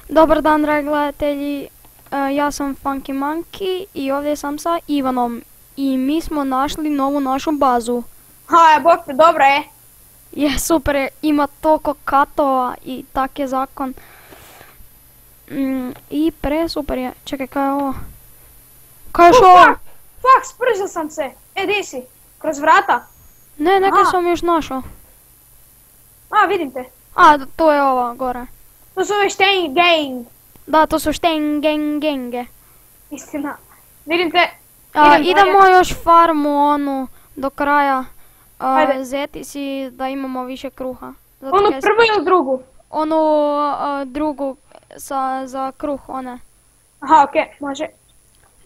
Dobar dan, dragi gledatelji, ja sam Funky Monkey i ovdje sam sa Ivanom i mi smo našli novu našu bazu. Ha, bok te, dobra je. Je, super je, ima toliko katova i tak je zakon. I super je, čekaj, kaj je ovo? Kaj je ovo? Fuck, spržio sam se. Di si? Kroz vrata? Ne, nekaj sam još našao. A, vidim te. A, to je ova, gore. To su ove Stein Gang. Da, to su Stengenge. Istina. Vidim te. Idemo još farmu onu do kraja. Ajde. Zeti si da imamo više kruha. Onu prvu ili drugu? Onu drugu za kruh, one. Aha, okej, može.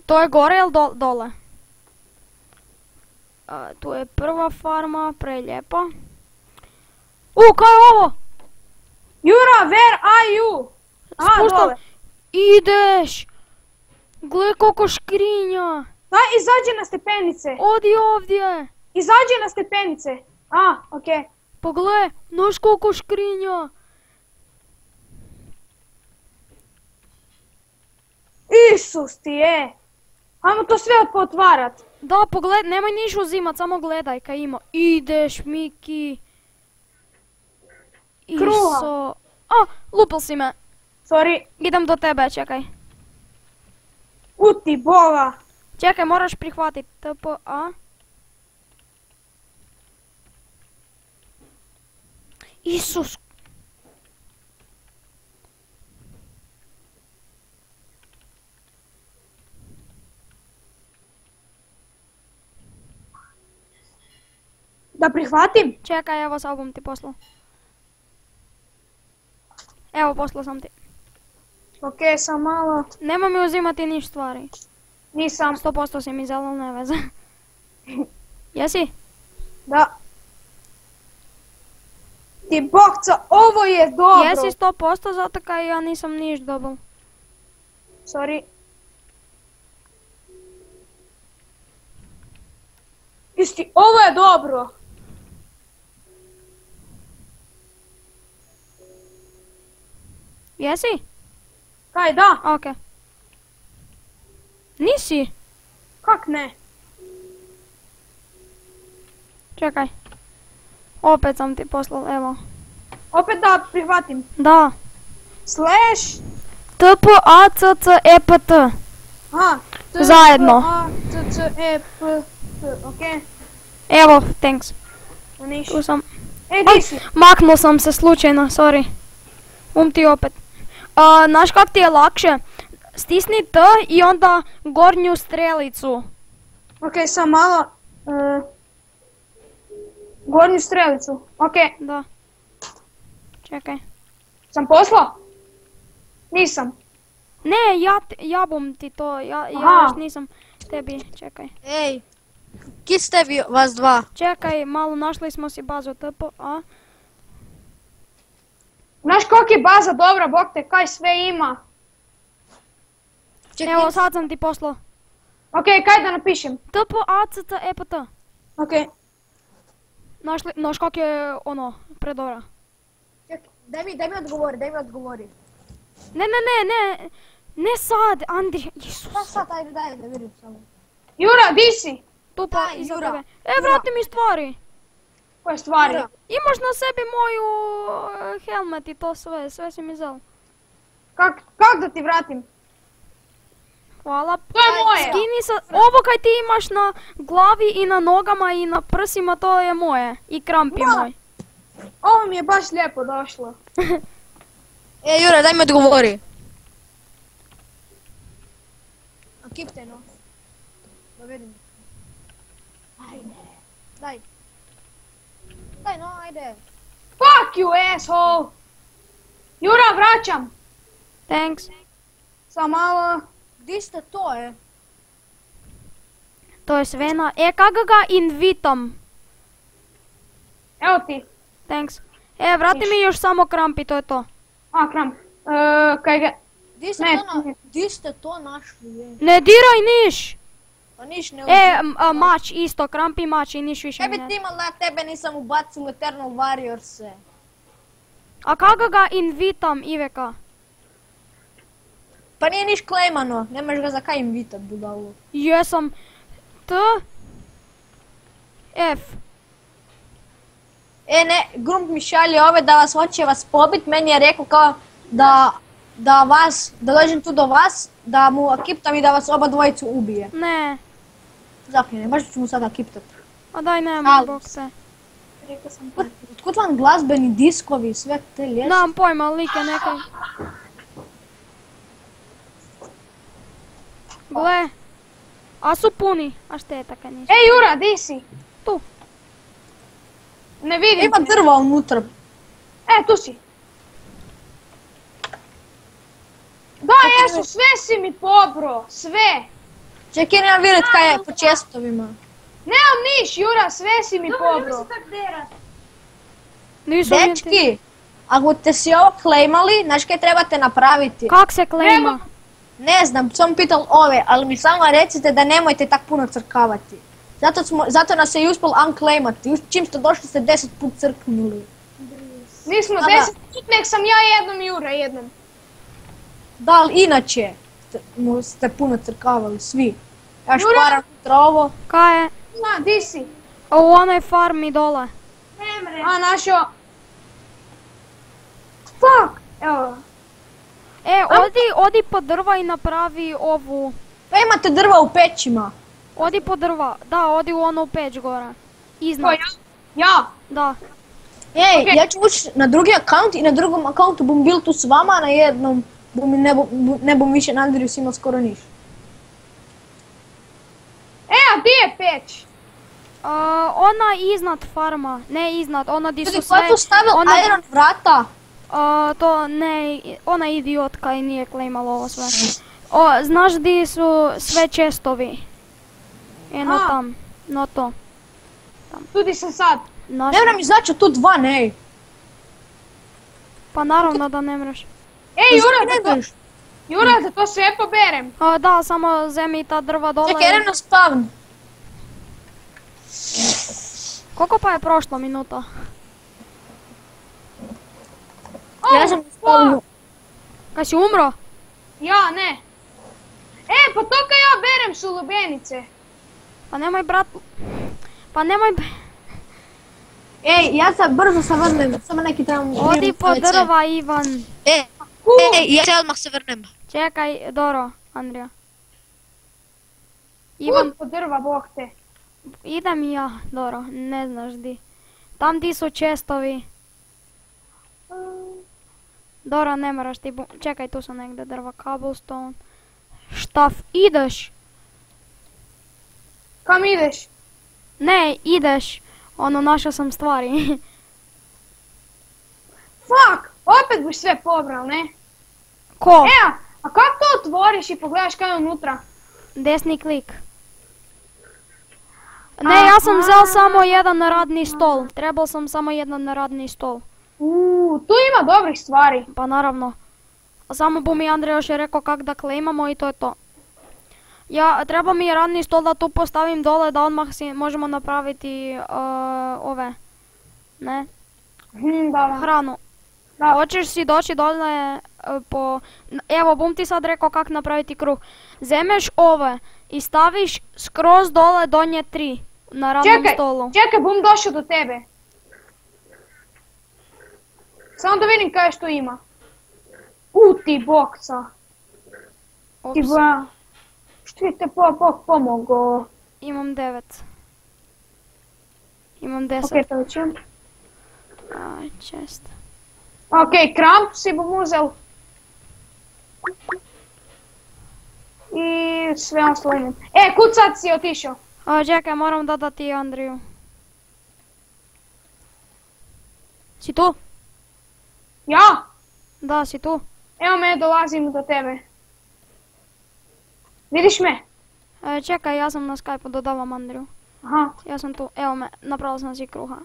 To je gore ili dole? Tu je prva farma, prelijepa. Kaj je ovo? Jura, where are you? Aha, dole. Ideš! Gle koliko škrinja! Da, izađi na stepenice. Odi ovdje! Izađi na stepenice. A, okej. Pa gle, znaš koliko škrinja! Isus ti je. Ajmo to sve potvarat. Da, pogled, nemoj niš uzimat, samo gledaj kaj ima. Ideš, Miki. Kruha. Lupil si me. Sorry. Idem do tebe, čekaj. Uti boga. Čekaj, moraš prihvatit TPA. Isus. Da prihvatim? Čekaj, evo sad bom ti poslao. Evo, poslao sam ti. Okej, sam malo. Nemoj mi uzimati niš stvari. Nisam. 100% si mi zelal, ne veze. Jesi? Da. Ti bokca, ovo je dobro. Jesi 100% zato kaj ja nisam niš dobil. Sorry. Isti, ovo je dobro. Jesi? Kaj, da? Okej. Nisi? Kak ne? Čekaj. Opet sam ti poslal, evo. Opet da prihvatim. Da. Slash. TPACCEPT. Aha. Zajedno. Okej. Evo, thanks. Niš. Tu sam. Di si? Maknuo sam se slučajno, sorry. Ti opet. Znaš kak ti je lakše? Stisni T i onda gornju strelicu. Okej, sam malo. Gornju strelicu. Okej. Da. Čekaj. Sam poslao? Nisam. Ne, ja bom ti to, ja još nisam tebi, čekaj. Ej, kje ste vi, vas dva? Čekaj, malo našli smo si bazu TPA. Znaš koliko je baza dobra, bok te, kaj sve ima. Evo, sad sam ti poslao. Okej, kaj da napišem? TPACCEPT. Okej. Znaš kak je ono, predora. Čekaj, daj mi odgovori. Ne sad, Andrija, Isus. Šta sad, ajde, daj da vidim samo. Jura, di si? Tu pa Daj, iza Jura. tebe. Vrati mi stvari. Koje stvari? Jura. Imaš na sebi moju helmet i to sve si mi zel. Kak da ti vratim? Hvala. To je moje! Skini sa, ovo kaj ti imaš na glavi i na nogama i na prsima, to je moje. I kramp je moj. Ovo mi je baš lijepo došlo. Ej, Jura, daj mi odgovori. A kipte, no. Da vidim. Ajde. Daj. Daj, no, ajde. Fuck you, asshole! Jura, vraćam! Thanks. Sam malo. Di ste to, To je sve na... kak ga invitam. Evo ti. Thanks. Vrati mi još samo kramp i to je to. A, kramp. Kaj ga... Di ste to našli, Ne diraj niš! Pa niš ne uzim. Mač isto, kramp i mač i niš više Kaj mi bi ne. ti imal na tebe nisam ubacil u Eternal Warriors-e? A kak ga invitam, Iveka? Pa nije niš klejmano, nemaš ga za kaj invitat, budalu. Jesam. T. F. E ne, Grump mi šalje ove da vas hoće vas pobit, meni je rekao kao da dođem tu do vas, da mu akiptam i da vas oba dvojicu ubije. Ne. Zakljene, baš ću mu sada akiptat. A daj nemoj, bok se. Rekao sam Otkud vam glazbeni diskovi, sve te ljestve? Nemam pojma, like nekaj. Gle. A su puni, a šteta kad nisu. Ej Jura, di si? Tu. Ne vidim Ima te. drva unutra. Tu si. Da, jesu, sve si mi pobro, sve. Čekaj, nemam vidjet kaj je po čestovima. Nemam niš, Jura, sve si mi pobro. Nisu mi ti. Dečki, ako ste si ovo klejmali, znaš kaj trebate napraviti? Kak se klejma? Ne znam, sam pital ove, ali mi samo recite da nemojte tak puno crkavati. Zato nas je i uspjel unclaimati, čim ste došli ste 10 put crknuli. Nismo Da, 10 put, nek sam ja jednom Jura, jednom. Da, ali inače ste puno crkavali, svi. Ja Jura! šparam unutra ovo. Kaj je? Zna, di si? U onoj farmi dole. A, našo. Fuck! Evo. E, odi po drva i napravi ovu. Pa imate drva u pećima. Odi po drva. Da, odi u onu peć gora. Ko, Iznad. ja? Da. Ej, Okej. ja ću ući na drugi akaunt i na drugom akauntu bum bil tu s vama, a na jednom ne bum više na Andrius imao skoro niš. A di je peć? Ona iznad farma. Ne iznad, ona di Ljudi, su ko je sve... tu stavil ona- iron vrata? To ne, ona idiotka i nije klejmala ovo sve. Znaš di su sve čestovi? Eno Aha. tam, no to. Tudi sam sad. Naš... Ne moram izaći od tu dva, ne. Pa naravno da ne mreš. Ej, Zašto Jura, da to sve poberem. Da, samo zemi ta drva dole. Čekaj, idem na spawn. Koliko pa je prošlo minuta? Ja sam na spawnu. Kad si umro? Ja, ne. Pa to kad ja berem su lubenice. Pa nemoj brat... Pa nemoj... Ej, ja sad brzo se vrnem, samo neki trebam... Odi po drva, Ivan. Ej, ja se odmah se vrnem. Čekaj, Doro, Andrija. Ivan, Po drva, bog te. idem i ja, Doro, ne znaš di. Tam di su čestovi. Doro, ne moraš ti čekaj, tu su negdje drva, cobblestone. Štaf, ideš? Kam ideš? Ne, ideš. Ono, našao sam stvari. Fuck, opet buš sve pobral, ne? Ko? A kako to otvoriš i pogledaš kaj je unutra? Desni klik. Ne, ja sam vzeo samo jedan radni stol. Trebao sam samo jedan radni stol. Tu ima dobrih stvari. Pa naravno. Samo bu mi Andrej još je rekao kak da klejmamo i to je to. Treba mi radni stol da tu postavim dole da odmah si možemo napraviti ove. Ne? Da. Hranu. Da. Hoćeš si doći dole po... Evo, bum ti sad rekao kak napraviti kruh. Zemeš ove i staviš skroz dole donje 3 na radnom stolu. Čekaj, bum došao do tebe. Samo da vidim kaj što ima. Ti boksa. Ti Ups, ba... Što je te pomogao? imam 9. Imam 10. Ok, to ću. Čest. Ok, kramp si bom uzel. I sve ostalo imam. Kud sad si otišao? Čekaj, moram dodati Andriju. Si tu? Ja? Da, si tu. Evo me, dolazim do tebe. Vidiš me? Čekaj, ja sam na Skype-u, dodavam Andriju. Aha. Ja sam tu, evo me, napravila sam si kruha.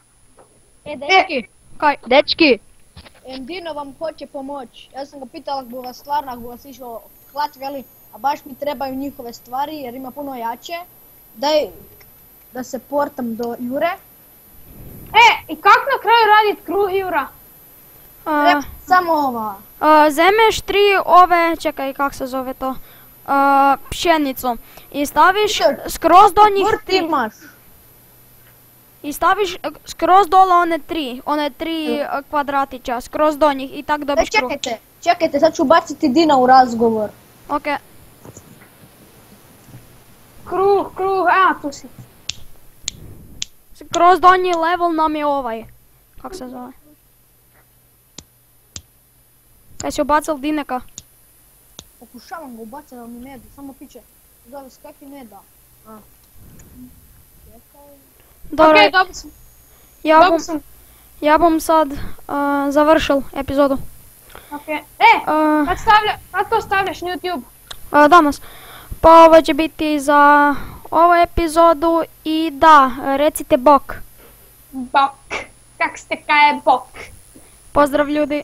Dečki, Kaj? dečki. Dino vam hoće pomoć. Ja sam ga pitala ako bi vas stvarno, ako bi vas išao klać, veli, a baš mi trebaju njihove stvari jer ima puno jače. Daj da se portam do Jure. I kako na kraju radit kruh, Jura? Treba samo ova. Zemeš 3 ove, čekaj kak se zove to, pšenicu i staviš skroz do njih Vrt imaš. i staviš skroz dole one tri kvadratića, skroz do njih i tak dobiš kruh. Čekajte, sad ću baciti Dina u razgovor. Ok, Kruh, a tu si. skroz donji level nam je ovaj, kak se zove. Kaj si ubacil Dineka? Pokušavam ga ubaciti, ali mi ne da, samo piće, zove se kakvi ne da. Dobro, Okej, dobro sam. ja Dobro bom, sam. ja bom sad završil epizodu. Okej. Uh, Kad to stavljaš na YouTube? Danas. Pa ovo će biti za ovu epizodu i da, recite bok. Bok. Kak ste kaj je bok? Pozdrav ljudi.